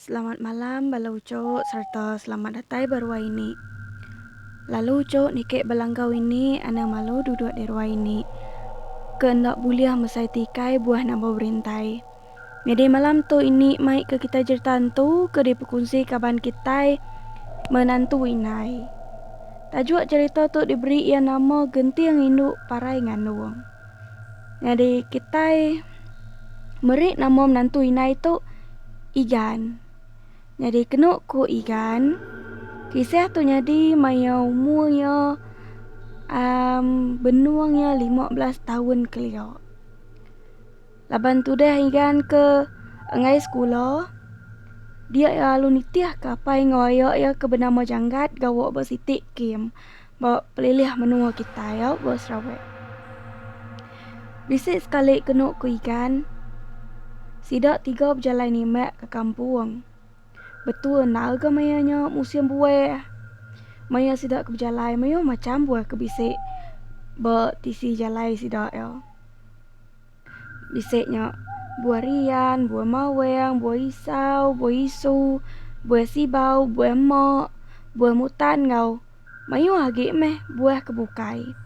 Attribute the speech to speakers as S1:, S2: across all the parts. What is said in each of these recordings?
S1: Selamat malam balau cok serta selamat datang berwa ini. Lalu cok nikek belanggau ini ana malu duduk di ruang ini. Keendak buliah mesai tikai buah nambah berintai. Jadi malam tu ini mai ke kita cerita tu ke di pekunci kaban kita menantu inai. Tajuk cerita tu diberi ia nama Gentiang Induk Parai Nganuang. Jadi kita meri nama menantu inai tu Igan. Jadi kena ku Igan kisah tu jadi maya umurnya benuangnya 15 tahun kelio. Laban tu dah Igan ke ngai sekolah. Dia lalu nitiah ke apa yang ngoyo ya ke bernama janggat gawak bersitik kim. Bawa pelilih menua kita ya bos rawe. Bisik sekali kena ku Igan. Sidak 3 berjalan ni mek ke kampung. Betul nak ke mayanya musim buah. Maya sidak ke berjalan, maya macam buah ke bisik bertisi jalai sidak ya. Bisiknya buah rian, buah maweng, buah isau, buah isu, buah sibau, buah mak, buah mutan ngau. Mayu lagi meh buah kebukai.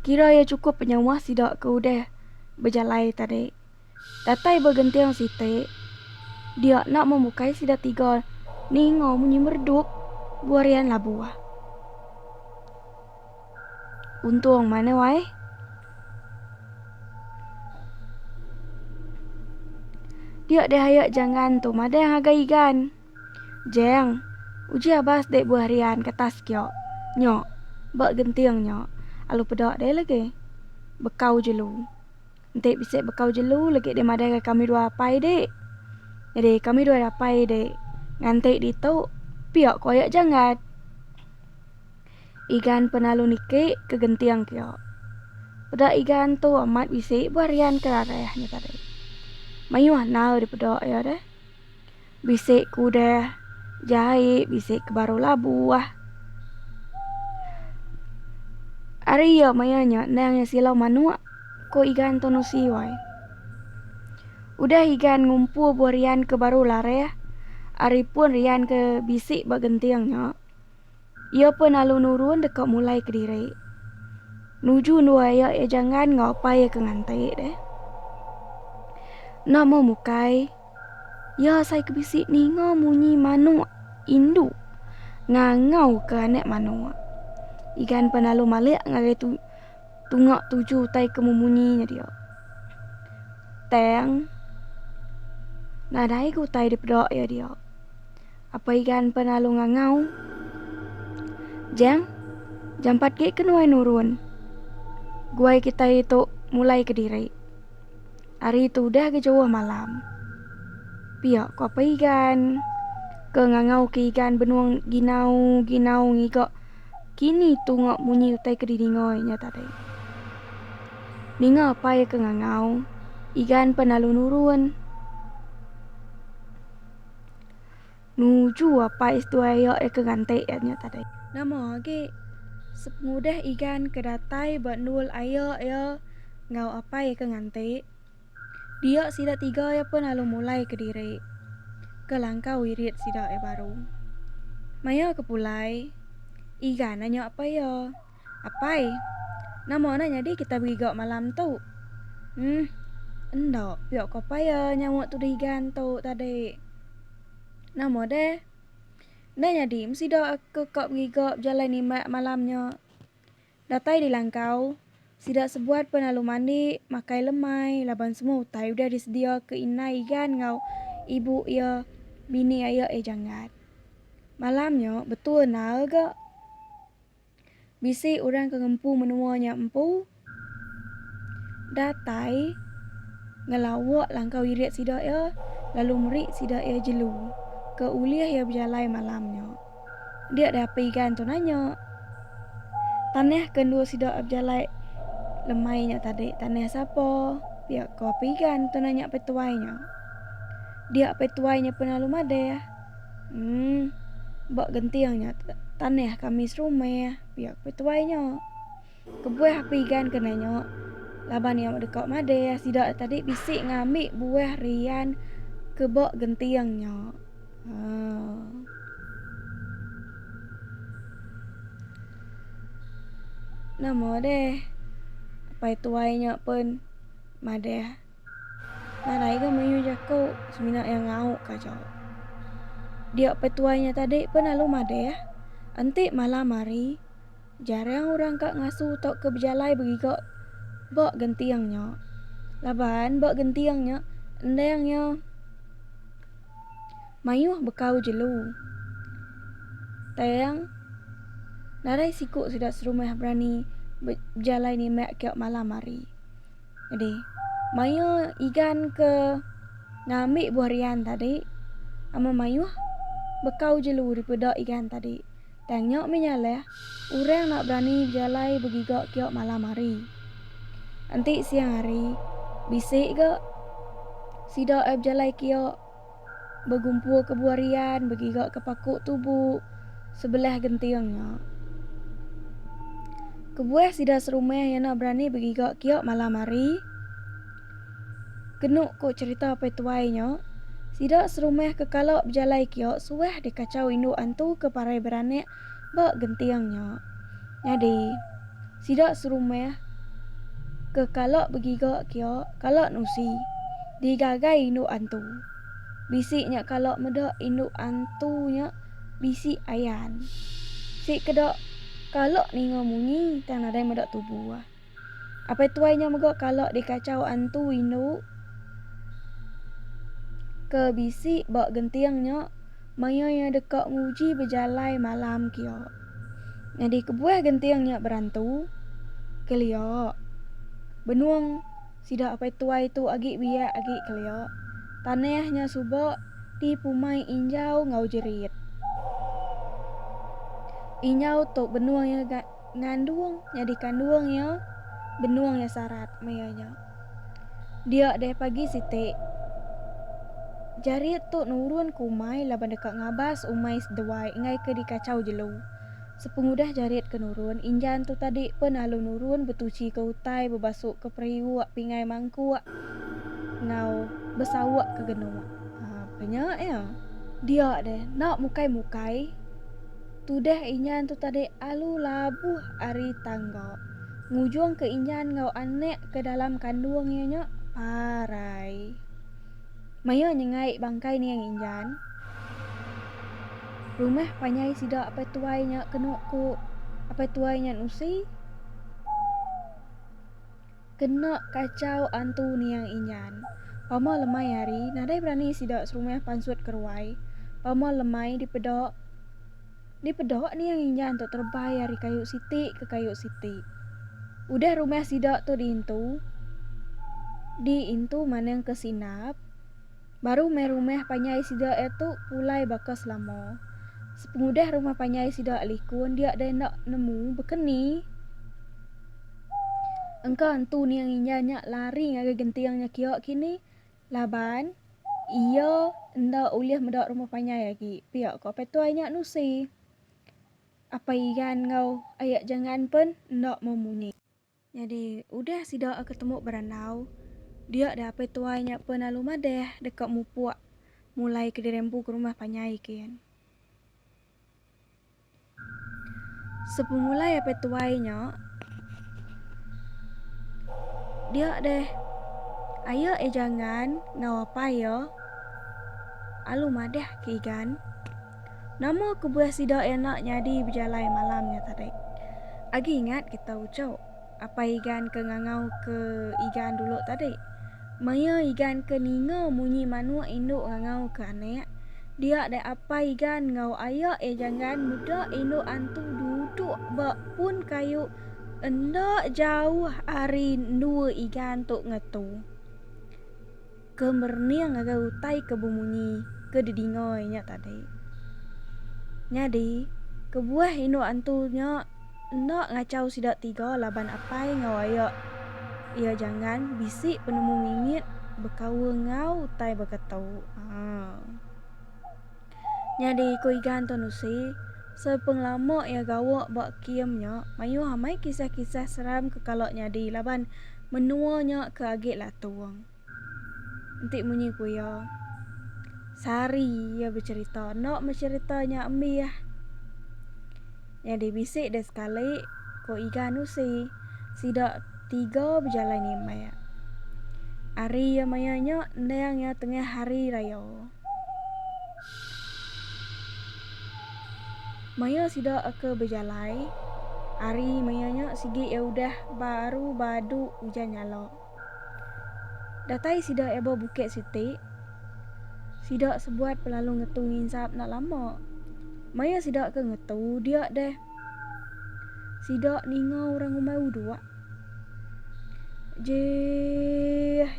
S1: Kira ya cukup penyawah sidak ke udah berjalai tadi. Datai bergentiang sitik. Dia nak membukai sidak 3. Ningo munyi merduk buah rian lah buah. Untung mana wai? Dia hayak jangan tu mada yang agak Igan. Jeng, uji abas dek buah rian kertas kyo. Nyok, bak gentiang nyok. Alu pedak deh lagi. Bekau jelu. Nanti bisa bekau jelu lagi de mada kami dua apai dek. Jadi kami dua apai dek. Ngantek di tu piok koyak jangat. Igan penalu nike ke gentiang kyo. Pedak Igan tu amat bisik buah rian kerarehnya tadi. Mayu nau di pedak ya deh. Bisik kuda jahit, bisik ke baru labuah. Ari ya mayanya nang silau manua ko Igan tono siwai. Udah Igan ngumpul buah rian ke baru lare. Ari pun rian ke bisik bagentiangnya. Ia pun lalu nurun dekat mulai ke diri. Nuju nua ya jangan ngapa ya ke ngantai deh. Nak mau mukai. Ya saya ke bisik ni munyi manu indu. Ngangau ke anak manu. Igan penalu malik ngagai tu tungak 7 tai kemumunyinya dia. Teng. Nadai ku tai di pedok ya dia. Apa Igan penalu ngangau? Jang, jam 4 ke kenuai nurun. Guai kita itu mulai ke diri. Hari itu udah ke Jawa malam. Piak ku apa Igan? Ke ngangau ke Igan benuang ginau ngigok. Kini tungak munyi utai ke didingoy nya tadi. Ninga apa ya ke ngangau? Igan penalu nurun. Nuju apa istua ya ke gantek nya tadi. Nama lagi semudah Igan kedatai nul ayo ya ngau apa ya ke gantek. Dia sida 3 ya pun lalu mulai ke diri. Ke langkah wirid sida baru. Maya ke pulai. Igan nanya apa ya? Apai? Nama nanya di kita berigak malam tu. Endok, piok apa ya nyamuk tu Igan tu tadi. Nama deh. Nanya di mesti dah ke kok berigak jalan ni malamnya. Datai di langkau. Sidak sebuat penalu mandi, makai lemai, laban semua utai udah disedia ke inai Igan ngau ibu ya bini ayah jangat. Malamnya betul nah gak. Bisi orang ke ngempu menuanya empu. Datai ngelawak langkau irit sidak ya, lalu merik sidak ya jelu. Ke uliah ya berjalai malamnya. Dia ada apa Igan tu nanya. Tanah kedua sidak berjalai lemainya tadi. Tanah siapa? Pihak kau apa Igan tu nanya petuainya. Dia petuainya penalu mada ya. Bak gentiangnya tanah kami serumah ya. Pihak petuainya. Kebuah apa Igan kenanya. Laban yang dekat made sidak tadi bisik ngambil buah rian kebok gentiangnya. Nama deh pai tuainya pun made. Narai ke mayu jako semina yang ngau kacau. Dia petuainya tadi pun lalu made. Antik malam hari jarang orang kak ngasu tok ke berjalai bagi kok bok gentiangnya. Laban bok gentiangnya endangnya mayuh bekau jelu. Tayang narai siku sudah serumah berani berjalai ni mek kiok malam hari. Jadi mayuh igan ke ngambil buah rian tadi ama mayuh bekau jelu di pedok ikan tadi. Tengok menyaleh orang nak berani berjalai begigok kiok malam hari. Nanti siang hari bisik ke sidak berjalai kiok bergumpul ke buah rian begigok ke pakuk tubuh sebelah gentiangnya. Kebuah sidak serumah yang nak berani begigok kiok malam hari. Kenuk ko cerita petuainya. Sidak serumah ke kalau berjalai kiok suah dikacau induk antu ke parai beranek bak gentiangnya. Jadi sidak serumah ke kalau begigok kiok kalau nusi digagai induk antu. Bisiknya kalau medok induk antunya bisik ayan. Si kedok kalau ni ngomungi tan ada medok tubuh. Apa tuainya megok kalau dikacau antu induk ke bisik bak gentiangnya maya yang dekat nguji berjalai malam kiok. Jadi kebuah gentiangnya berantu keliok benuang sidak apa tuai tu agik biak agik keliok tanahnya subak di pumai injau ngau jerit. Injau tu benuangnya ngandung jadi kandungnya benuangnya syarat mayanya. Dia deh pagi sitik jarit tu nurun kumai laban dekat ngabas umai sedewai ngai ke dikacau jelu. Sepengudah jarit ke nurun, injan tu tadi pun alu nurun betuci ke utai berbasuk ke periu pingai mangku ngau besawak ke genua. Banyak ya. Dia deh nak mukai-mukai. Tu deh injan tu tadi alu labuh ari tangga. Ngujung ke injan ngau anek ke dalam kandungnya parai. Maya nyengai bangkai ni yang injan. Rumah panyai sidak apa tuainya kenuk ku apa tuainya nusi. Kena kacau antu ni yang injan. Pama lemai hari nadai berani sidak serumah pansut keruai. Pama lemai di pedok ni yang injan tu terbayar dari kayu siti ke kayu siti. Udah rumah sidak tu diintu maneng ke sinap. Baru rumah panyai sidak itu pulai bakas lama. Sepengudah rumah panyai sidak likun dia ada nak nemu bekeni. Engkau antu ni yang injanya lari ngagai gentiangnya kiok kini. Laban iya ndak uliah medok rumah panyai lagi. Piak kok petuainya nusi. Apa ikan ngau ayak jangan pun ndak mau munyi. Jadi udah sidak ketemu beranau. Dia ada apa tuainya pun alu madeh dekat mupuak mulai ke dirempu ke rumah panyai kian. Sepemulai apa tuainya dia deh ayo jangan ngau apa ya alu madeh ke ikan. Nama kebuah sidak enak nyadi berjalai malamnya tadi. Agi ingat kita ucap apa ikan ke ngangau ke ikan dulu tadi. Maya ikan ke ninga munyi manua induk ngangau ke anek. Dia ada apa ikan ngau ayo jangan muda induk antu duduk bak pun kayu endak jauh hari dua ikan tu ngetu. Kemerniang agak utai ke bumunyi ke didingoinya tadi. Nyadi kebuah induk antunya endak ngacau sidak tiga laban apai ngau ayo. Ia jangan bisik penemu mingit bekawa ngau utai bekatau. Nyadi ko ikan tu nusi sepenglama ia gawak bak kiamnya mayu hamai kisah-kisah seram ke kalau nyadi laban menuanya ke agak lah tuang. Nanti munyi ku ya. Sari ya bercerita, nak menceritanya ambi ya. Jadi bisik dah sekali ko ikan nu sidak 3 berjalan ni maya. Hari ya mayanya nang ya tengah hari raya. Maya sidak ke berjalan. Hari mayanya sigi ya udah baru badu hujan nyala. Datai sidak eba bukit siti. Sidak sebuat pelalu ngetu nginsap nak lama. Maya sidak ke ngetu dia deh. Sidak ninga orang umai udua. Jih.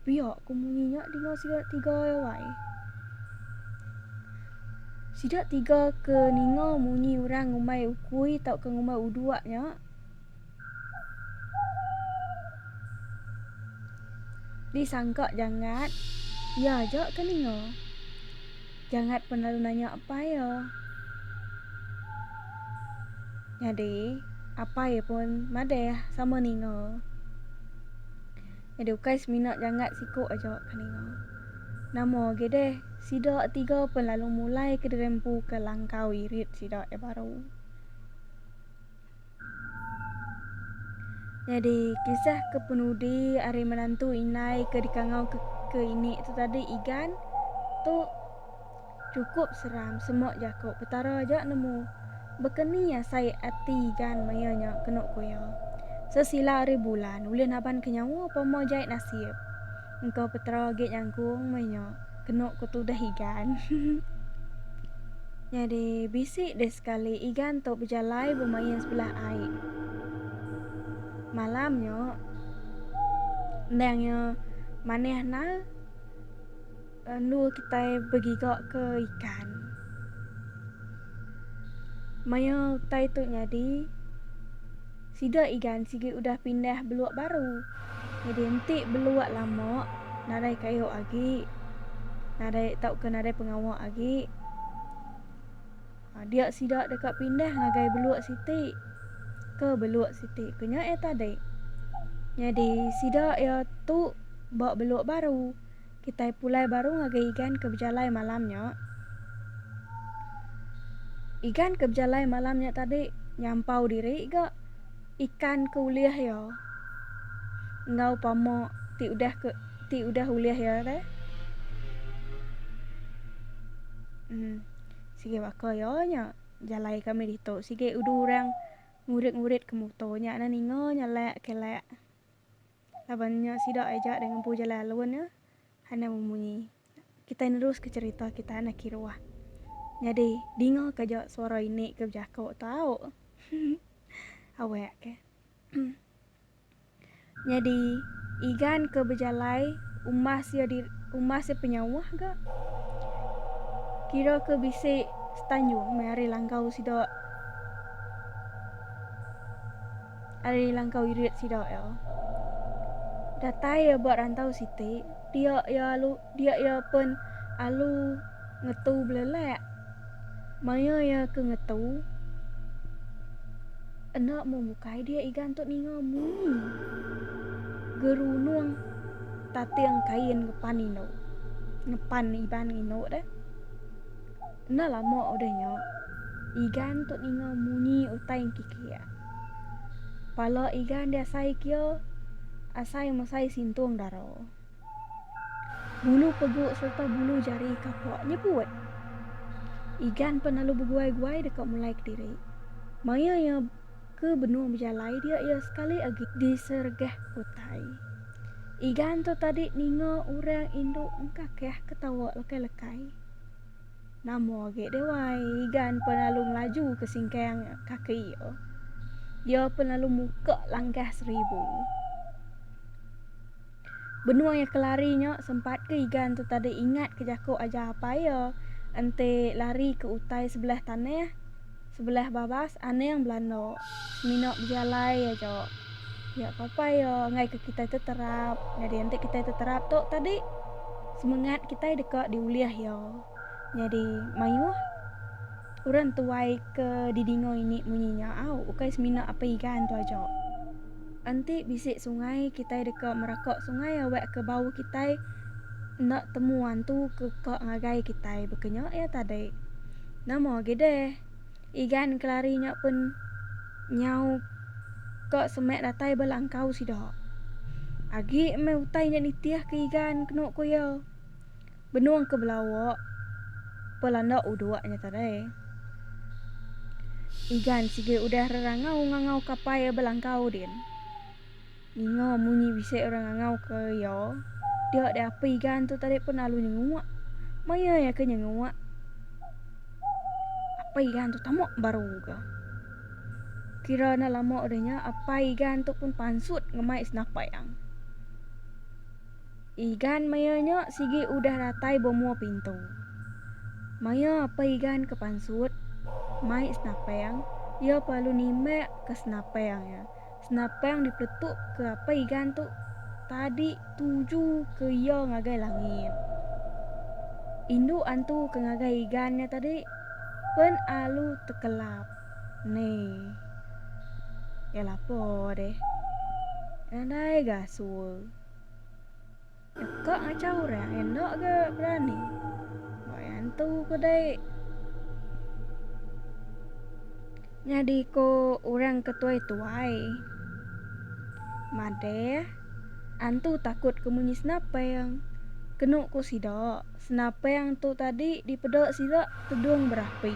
S1: Biak ku munyinya dinga sidak 3 ya wai. Sidak 3 ke ninga munyi orang umai ukui tau ke umai udua nya. Disangka jangat. Ya aja ke ninga. Jangat pernah nanya apa ya. Jadi apa ya pun madeh sama ninga. Jadi ukai seminat jangat siku aja ke ninga. Namo gede sidak 3 pun lalu mulai ke derempu ke langkau irit sidak ya baru. Jadi kisah kepenudi hari menantu inai ke dikangau ke ini itu tadi igan tu cukup seram semok jako petara aja nemu bekeni ya saya ati igan mayanya kenok koyo sesila hari bulan ulin aban kenyawa apa mau jahit nasib engkau petara gek nyangkung mayanya kenok ko tu dah igan. Jadi bisik deh sekali igan tu berjalai bermain sebelah air. Malamnya nangnya maneh nal nu kita begigok ke ikan. Maya tai tu nyadi sida ikan sigi udah pindah beluak baru. Jadi enti beluak lama nadai kayu agi. Nadai tau ke nadai pengawak agi. Dia sida dekat pindah ngagai beluak siti. Ke beluak siti kenya tadi. Jadi sida ya tu bawa beluak baru. Kita pulai baru ngagai ikan ke berjalai malamnya. Ikan ke berjalai malamnya tadi nyampau diri gak ikan ke uliah ya. Ngau pamo ti udah uliah ya teh. Sige baka ya nya jalai kami dito. Sige udu orang ngurit-ngurit ke motonya ana ningo nyalek kelek. Labannya sida aja dengan pu jalai alun ya. Hana memunyi. Kita terus ke cerita kita anak kiruah. Jadi dingo kaja suara ini ke jako tahu. Awek ke. Jadi igan ke berjalai umas ya penyawah gak. Kira ke bisik Tanjung mari langkau sida. Ari langkau irit sida ya. Datai ya buat rantau siti. Dia ya pun alu ngetu belelek. Maya ya ke ngetu. Enak membukai dia ikan tu ninga munyi. Gerunung tatiang kain ngepan ino. Ngepan iban ino dah. Nah lama udahnya igan tu ninga munyi utai kikia. Pala igan dia sai kia asai masai sintung daro. Bulu peguk serta bulu jari kapok nyebut. Igan penalu berguai-guai dekat mulai ke diri. Maya ya ke benua berjalai dia ya sekali lagi disergeh utai. Igan tu tadi ninga orang induk engkak ya ketawa lekai-lekai. Namo agak dewai igan penalu melaju ke singkang kaki yo. Dia penalu muka langkah 1000. Benua yang kelarinya sempat ke igan tu tadi ingat ke jako aja apa ya. Ente lari ke utai sebelah tanah, sebelah babas ane yang Belanda. Minok berjalai aja. Ya apa ya ngai ke kita itu terap. Jadi ente kita itu terap tu tadi semangat kita dekat diuliah ya. Jadi mayuh orang tuai ke didingo ini munyinya au ukai semina apa ikan tu aja. anti bisik sungai kita dekat merakok sungai awak ke bau kita nak temuan tu ke ngagai kita bekenyo ya tadi namo gede igan kelarinya pun nyau kok semek datai belangkau sido agi me utai nya nitiah ke igan keno koyo benuang ke belawak pelanda uduaknya tadi igan sige udah rerangau ngangau kapai belangkau din ningo munyi bisik orang ngangau ke yo dia ada apa igan tu tadi pun alu nguak maya ya ke nguak apa igan tu tamok baru ke kira na lama adanya apa igan tu pun pansut ngemai snapayang igan mayanya sige udah ratai bomo pintu maya apa igan ke pansut mai snapayang ia perlu nimek ke snapayang ya snapayang dipletuk ke apa igan tu tadi tuju ke ia ngagai langit induk antu ke ngagai igannya tadi pen alu tekelap nih ya lapo deh andai gasul kok ngacau re enak ke berani antu kedai nyadi ko orang ketuai-tuai made antu takut kemunyi snapayang kenu ko sido snapayang tu tadi dipedok sido tudung berapi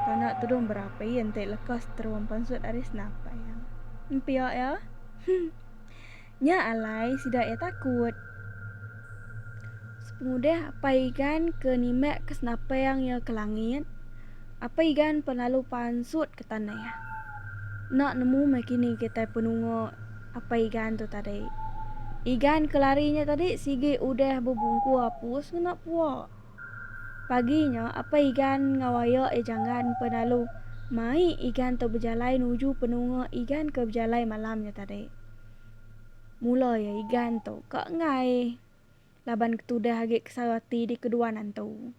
S1: karena tudung berapi ente lekas teruam pansut dari snapayang empia ya nya alai sidak ya takut sepemudah apa igan ke nimek ke snapayang ya ke langit apa igan penalu pansut ke tanah ya nak nemu makini kita penungo apa igan tu tadi igan kelarinya tadi sige udah bebungku hapus nak puak paginya apa igan ngawayo jangan penalu mai igan tu berjalai nuju penungo igan ke berjalai malamnya tadi mula ya igan tu kok ngai laban ketudah agi kesawati di kedua nantu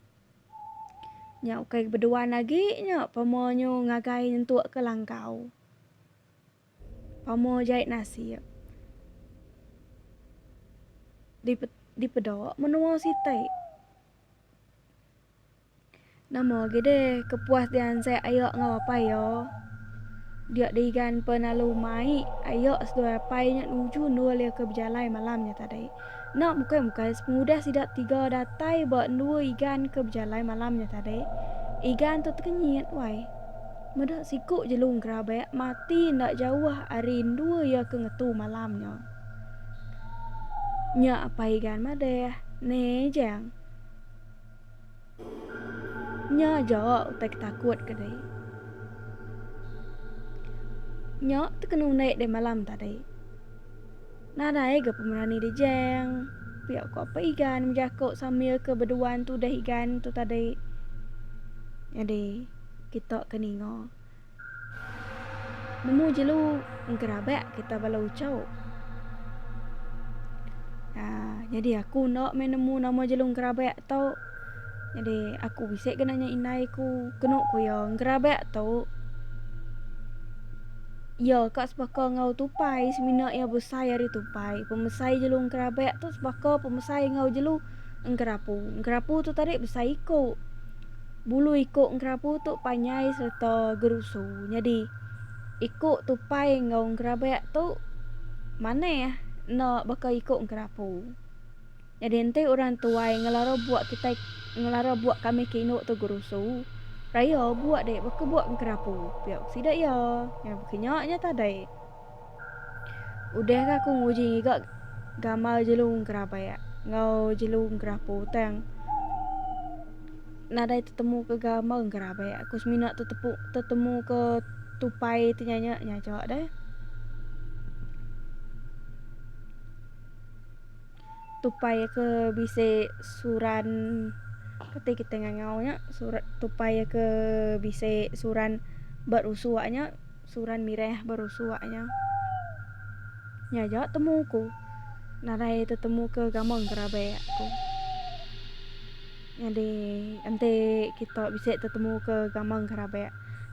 S1: nya ukai berdua lagi nya pamonyo ngagai nentuk ke langkau pamo jahit nasi di pedok menua sitai namo gede kepuas dian saya ayo ngawapai yo dia digan penalu mai ayo sedua pai nya nuju nua le ke berjalai malamnya tadi nak muka semudah sidak tiga datai buat dua igan ke berjalai malamnya tadi igan tu terkenyit wai medak sikuk jelung kerabat mati ndak jauh arin dua ya ke ngetu malamnya nya apa igan made ne jang nya jo utak takut kedai nya tekenu naik de malam tadi nadai ke pemerani de jeng piak ko apa igan menjakuk sambil ke berduaan tu dah igan tu tadi jadi kita keningo nemu jelu kerabat kita balau ucau jadi aku nak nemu nama jelung kerabat tau jadi aku bisik kenanya inai ku kena ku yang kerabat tau ya kak sebaka ngau tupai semina ya besai hari tupai pemesai jelung kerabat tu sebaka pemesai ngau jelu engkerapu tu tadi besai ikut bulu ikut engkerapu tu panyai serta gerusu jadi ikut tupai ngau kerabat tu mana ya nak bakal ikut engkerapu jadi ente orang tuai ngelara buat kami kino tu gerusu raya buat dek baka buat kerapu piak sidak ya yang kenyaknya tadi udah ka aku nguji gak gamal jelung kerapa ya ngau jelung kerapu tang nadai tetemu ke gamal kerapa ya aku semina tetemu ke tupai tu nyanyi nyacok deh tupai ke bise suran ketika kita ngangaunya surat tupai ke bise suran berusuaknya suran mireh berusuaknya nyajak temuku narai tetemu ke gamong kerabe aku jadi ante kita bisa tetemu ke gamong kerabe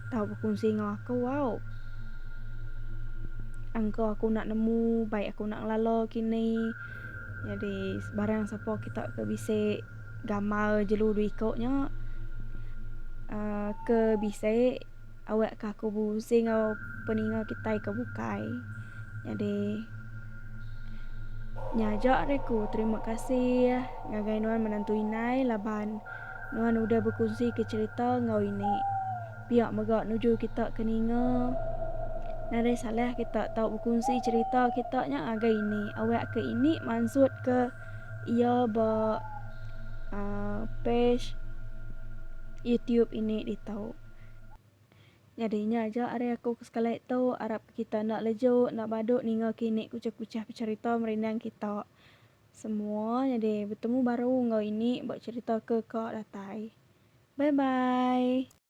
S1: tahu berfungsi ngaku wow angko aku nak nemu, baik aku nak ngelalo kini. Jadi barang siapa kita ke bise gamal jelu du ikutnya ke bise awak ka aku busing au peninga kita ke bukai. Jadi nyajak reku terima kasih ngagai nuan menantu inai laban nuan udah berkongsi ke cerita ngau ini. Biak megak nuju kita keninga. Nare salah kita tahu berkongsi cerita kita nya agak ini. Awak ke ini maksud ke ia page YouTube ini ditau. Jadinya aja are aku sekali itu Arab kita nak lejo nak baduk ninga kini kucah-kucah bercerita merindang kita semua. Jadi bertemu baru ngau ini buat cerita ke kak datai. Bye bye.